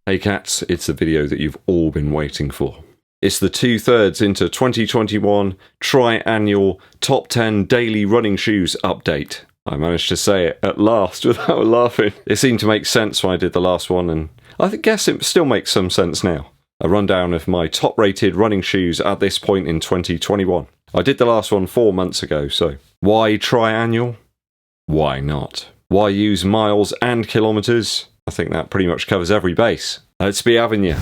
Hey cats, it's the video that you've all been waiting for. It's the 2/3 into 2021 Triannual Top 10 Daily Running Shoes Update. I managed to say it at last without laughing. It seemed to make sense when I did the last one, and I guess it still makes some sense now. A rundown of my top rated running shoes at this point in 2021. I did the last one 4 months ago, so why triannual? Why not? Why use miles and kilometres? I think that pretty much covers every base. Let's be having you.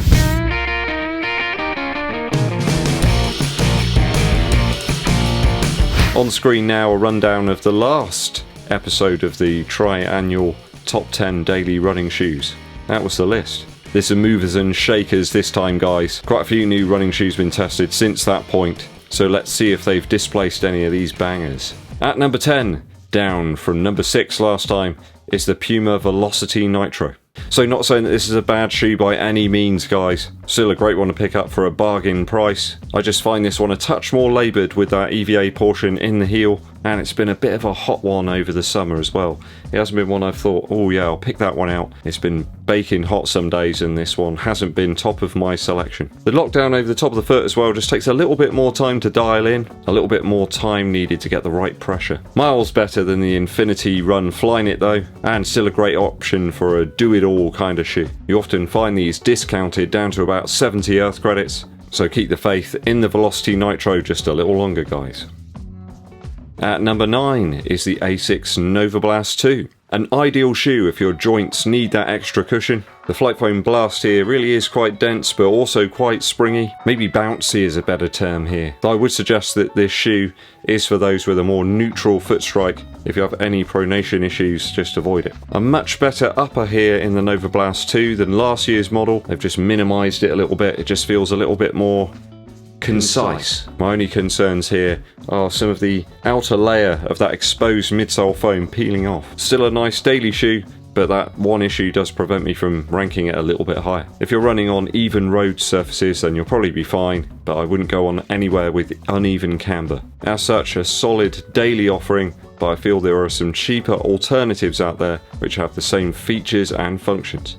On screen now, a rundown of the last episode of the Triannual Top 10 Daily Running Shoes. That was the list. There's some movers and shakers this time, guys. Quite a few new running shoes been tested since that point, so let's see if they've displaced any of these bangers. At number 10, down from number 6 last time, is the Puma Velocity Nitro. So not saying that this is a bad shoe by any means, guys. Still a great one to pick up for a bargain price. I just find this one a touch more laboured with that EVA portion in the heel, and it's been a bit of a hot one over the summer as well. It hasn't been one I've thought, oh yeah, I'll pick that one out. It's been baking hot some days, and this one hasn't been top of my selection. The lockdown over the top of the foot as well just takes a little bit more time to dial in, a little bit more time needed to get the right pressure. Miles better than the Infinity Run Flyknit though, and still a great option for a do-it-all kind of shoe. You often find these discounted down to about 70 Earth credits, so keep the faith in the Velocity Nitro just a little longer, guys. At number 9 is the Asics Nova Blast 2. An ideal shoe if your joints need that extra cushion. The Flight Foam Blast here really is quite dense but also quite springy. Maybe bouncy is a better term here. Though I would suggest that this shoe is for those with a more neutral foot strike. If you have any pronation issues, just avoid it. A much better upper here in the Nova Blast 2 than last year's model. They've just minimised it a little bit. It just feels a little bit more concise. My only concerns here are some of the outer layer of that exposed midsole foam peeling off. Still a nice daily shoe, but that one issue does prevent me from ranking it a little bit higher. If you're running on even road surfaces, then you'll probably be fine, but I wouldn't go on anywhere with uneven camber. As such, a solid daily offering, but I feel there are some cheaper alternatives out there which have the same features and functions.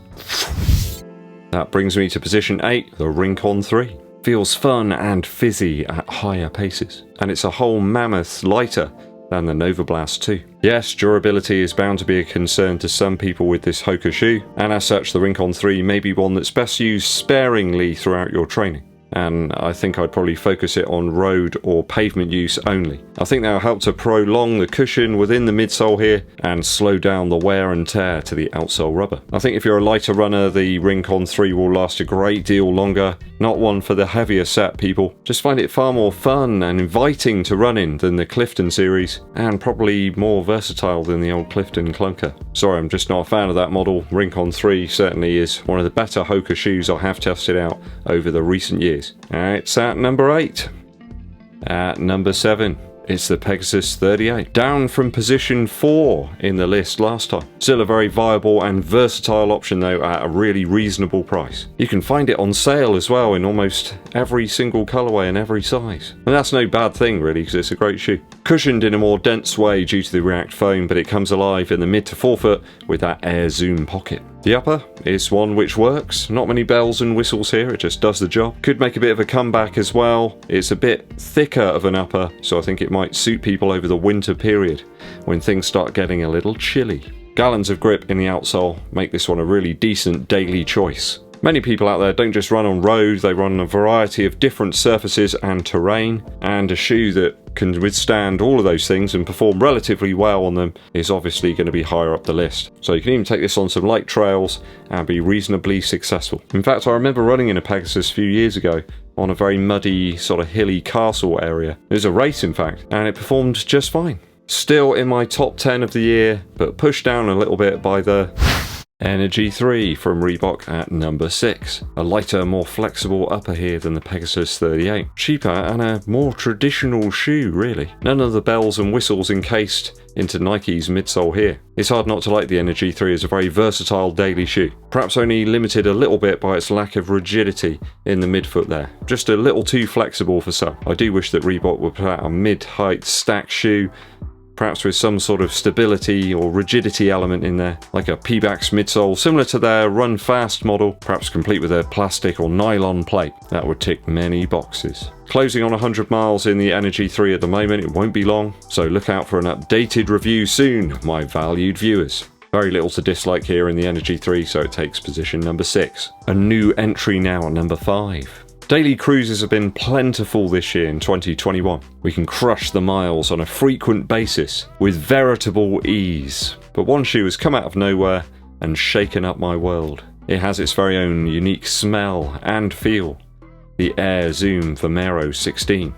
That brings me to position 8, the Rincon 3. Feels fun and fizzy at higher paces, and it's a whole mammoth lighter than the Nova Blast 2. Yes, durability is bound to be a concern to some people with this Hoka shoe, and as such the Rincon 3 may be one that's best used sparingly throughout your training. And I think I'd probably focus it on road or pavement use only. I think that'll help to prolong the cushion within the midsole here and slow down the wear and tear to the outsole rubber. I think if you're a lighter runner, the Rincon 3 will last a great deal longer. Not one for the heavier set people. Just find it far more fun and inviting to run in than the Clifton series, and probably more versatile than the old Clifton clunker. Sorry, I'm just not a fan of that model. Rincon 3 certainly is one of the better Hoka shoes I have tested out over the recent years. It's at number 8. At number 7, it's the Pegasus 38. Down from position 4 in the list last time. Still a very viable and versatile option though at a really reasonable price. You can find it on sale as well in almost every single colourway and every size. And that's no bad thing really, because it's a great shoe. Cushioned in a more dense way due to the React foam, but it comes alive in the mid to forefoot with that air zoom pocket. The upper is one which works. Not many bells and whistles here, it just does the job. Could make a bit of a comeback as well. It's a bit thicker of an upper, so I think it might suit people over the winter period when things start getting a little chilly. Gallons of grip in the outsole make this one a really decent daily choice. Many people out there don't just run on road, they run on a variety of different surfaces and terrain, and a shoe that can withstand all of those things and perform relatively well on them is obviously going to be higher up the list. So you can even take this on some light trails and be reasonably successful. In fact, I remember running in a Pegasus a few years ago on a very muddy, sort of hilly castle area. It was a race in fact, and it performed just fine. Still in my top 10 of the year, but pushed down a little bit by the Energy 3 from Reebok at number 6. A lighter, more flexible upper here than the Pegasus 38. Cheaper and a more traditional shoe really. None of the bells and whistles encased into Nike's midsole here. It's hard not to like the Energy 3 as a very versatile daily shoe. Perhaps only limited a little bit by its lack of rigidity in the midfoot there. Just a little too flexible for some. I do wish that Reebok would put out a mid-height stack shoe perhaps with some sort of stability or rigidity element in there, like a Puma'S midsole, similar to their Run Fast model, perhaps complete with a plastic or nylon plate. That would tick many boxes. Closing on 100 miles in the Energy 3 at the moment, it won't be long, so look out for an updated review soon, my valued viewers. Very little to dislike here in the Energy 3, so it takes position number 6. A new entry now at number 5. Daily cruises have been plentiful this year in 2021. We can crush the miles on a frequent basis with veritable ease. But one shoe has come out of nowhere and shaken up my world. It has its very own unique smell and feel. The Air Zoom Vomero 16,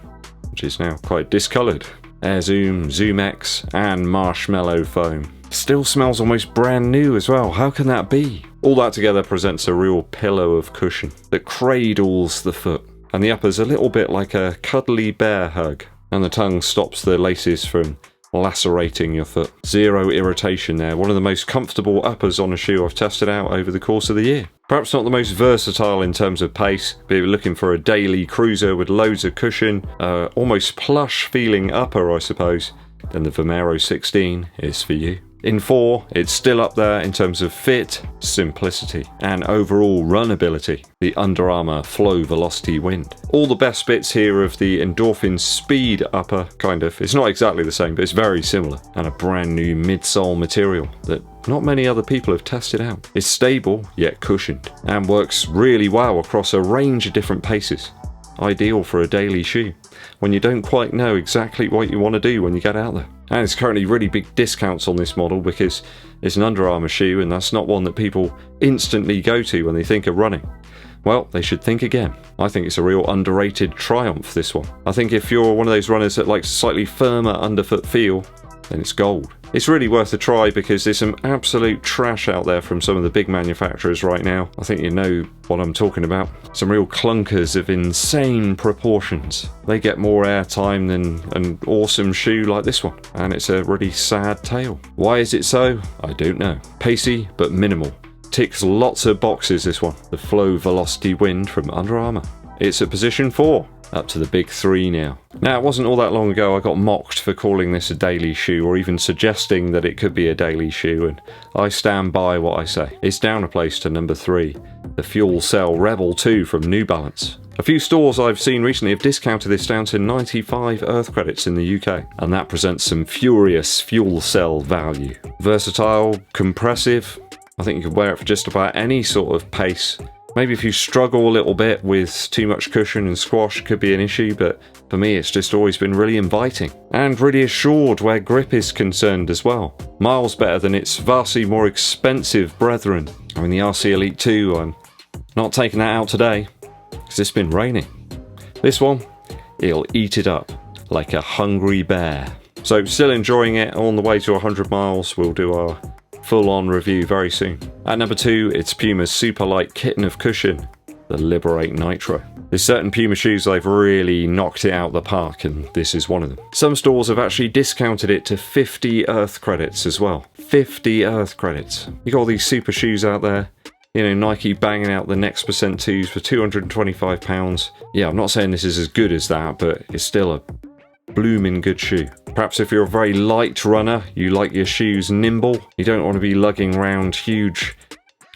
which is now quite discoloured. Air Zoom, Zoom X and Marshmallow Foam. Still smells almost brand new as well. How can that be? All that together presents a real pillow of cushion that cradles the foot. And the upper's a little bit like a cuddly bear hug. And the tongue stops the laces from lacerating your foot. Zero irritation there. One of the most comfortable uppers on a shoe I've tested out over the course of the year. Perhaps not the most versatile in terms of pace, but if you're looking for a daily cruiser with loads of cushion, almost plush feeling upper I suppose, then the Vomero 16 is for you. In 4, it's still up there in terms of fit, simplicity, and overall runability. The Under Armour Flow Velocity Wind. All the best bits here of the Endorphin Speed upper, kind of. It's not exactly the same, but it's very similar. And a brand new midsole material that not many other people have tested out. It's stable, yet cushioned, and works really well across a range of different paces. Ideal for a daily shoe, when you don't quite know exactly what you want to do when you get out there. And it's currently really big discounts on this model because it's an Under Armour shoe and that's not one that people instantly go to when they think of running. Well, they should think again. I think it's a real underrated triumph, this one. I think if you're one of those runners that likes a slightly firmer underfoot feel, then it's gold. It's really worth a try because there's some absolute trash out there from some of the big manufacturers right now. I think you know what I'm talking about. Some real clunkers of insane proportions. They get more airtime than an awesome shoe like this one, and it's a really sad tale. Why is it so? I don't know. Pacey but minimal. Ticks lots of boxes, this one. The Flow Velocity Wind from Under Armour. It's at position 4. Up to the big 3 now. Now, it wasn't all that long ago I got mocked for calling this a daily shoe or even suggesting that it could be a daily shoe, and I stand by what I say. It's down a place to number 3, the Fuel Cell Revel 2 from New Balance. A few stores I've seen recently have discounted this down to 95 Earth credits in the UK, and that presents some furious fuel cell value. Versatile, compressive, I think you could wear it for just about any sort of pace. Maybe if you struggle a little bit with too much cushion and squash could be an issue, but for me it's just always been really inviting and really assured where grip is concerned as well. Miles better than its vastly more expensive brethren. I mean the RC Elite 2, I'm not taking that out today because it's been raining. This one, it'll eat it up like a hungry bear. So still enjoying it on the way to 100 miles. We'll do our full-on review very soon. At number 2, it's Puma's super light kitten of cushion, the Liberate Nitro. There's certain Puma shoes they've really knocked it out the park, and this is one of them. Some stores have actually discounted it to 50 Earth credits as well. 50 Earth credits. You got all these super shoes out there. You know, Nike banging out the Next Percent 2s for £225. Yeah, I'm not saying this is as good as that, but it's still a blooming good shoe. Perhaps if you're a very light runner, you like your shoes nimble, you don't want to be lugging around huge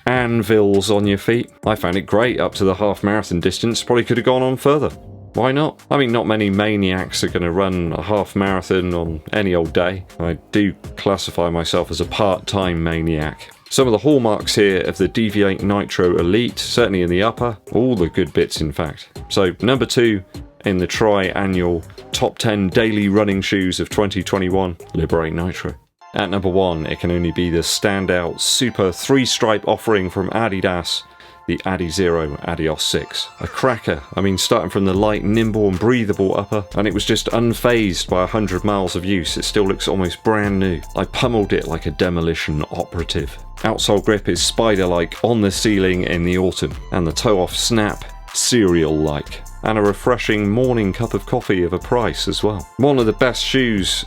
anvils on your feet. I found it great up to the half marathon distance, probably could have gone on further. Why not? I mean, not many maniacs are going to run a half marathon on any old day. I do classify myself as a part-time maniac. Some of the hallmarks here of the Deviate Nitro Elite, certainly in the upper, all the good bits in fact. So number 2 in the Triannual Top 10 Daily Running Shoes of 2021, Liberate Nitro. At number 1, it can only be the standout super 3-stripe offering from Adidas, the Adizero Adios 6. A cracker, I mean starting from the light, nimble and breathable upper, and it was just unfazed by 100 miles of use. It still looks almost brand new. I pummeled it like a demolition operative. Outsole grip is spider-like on the ceiling in the autumn, and the toe-off snap cereal-like. And a refreshing morning cup of coffee of a price as well. One of the best shoes,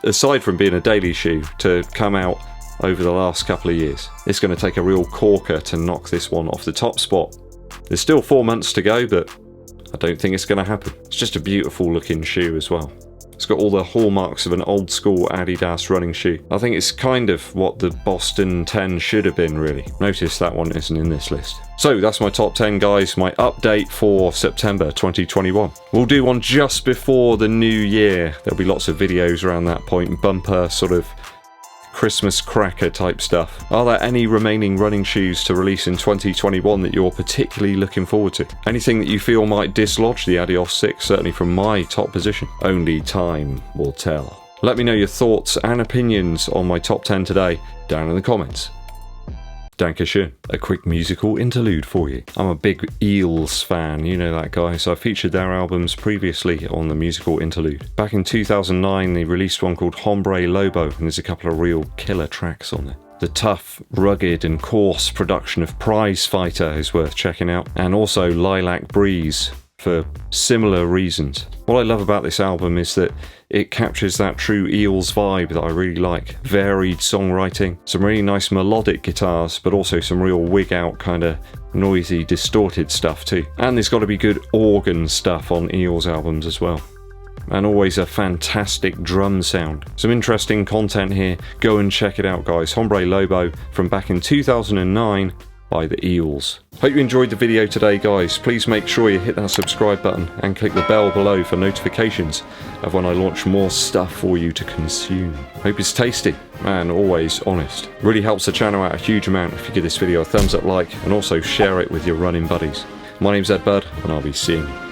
aside from being a daily shoe, to come out over the last couple of years. It's going to take a real corker to knock this one off the top spot. There's still 4 months to go, but I don't think it's going to happen. It's just a beautiful looking shoe as well. It's got all the hallmarks of an old school Adidas running shoe. I think it's kind of what the Boston 10 should have been, really. Notice that one isn't in this list. So that's my top 10, guys, my update for September 2021. We'll do one just before the new year. There'll be lots of videos around that point, bumper sort of Christmas cracker type stuff. Are there any remaining running shoes to release in 2021 that you're particularly looking forward to? Anything that you feel might dislodge the Adios 6, certainly from my top position? Only time will tell. Let me know your thoughts and opinions on my top 10 today down in the comments. Dankeschön. A quick musical interlude for you. I'm a big Eels fan, you know that, guy, so I featured their albums previously on the musical interlude. Back in 2009 they released one called Hombre Lobo, and there's a couple of real killer tracks on there. The tough, rugged and coarse production of Prize Fighter is worth checking out, and also Lilac Breeze for similar reasons. What I love about this album is that it captures that true Eels vibe that I really like. Varied songwriting, some really nice melodic guitars, but also some real wig out kind of noisy, distorted stuff too. And there's got to be good organ stuff on Eels albums as well. And always a fantastic drum sound. Some interesting content here. Go and check it out, guys. Hombre Lobo from back in 2009 by the Eels. Hope you enjoyed the video today, guys. Please make sure you hit that subscribe button and click the bell below for notifications of when I launch more stuff for you to consume. Hope it's tasty and always honest. Really helps the channel out a huge amount if you give this video a thumbs up, like, and also share it with your running buddies. My name's Eddbud, and I'll be seeing you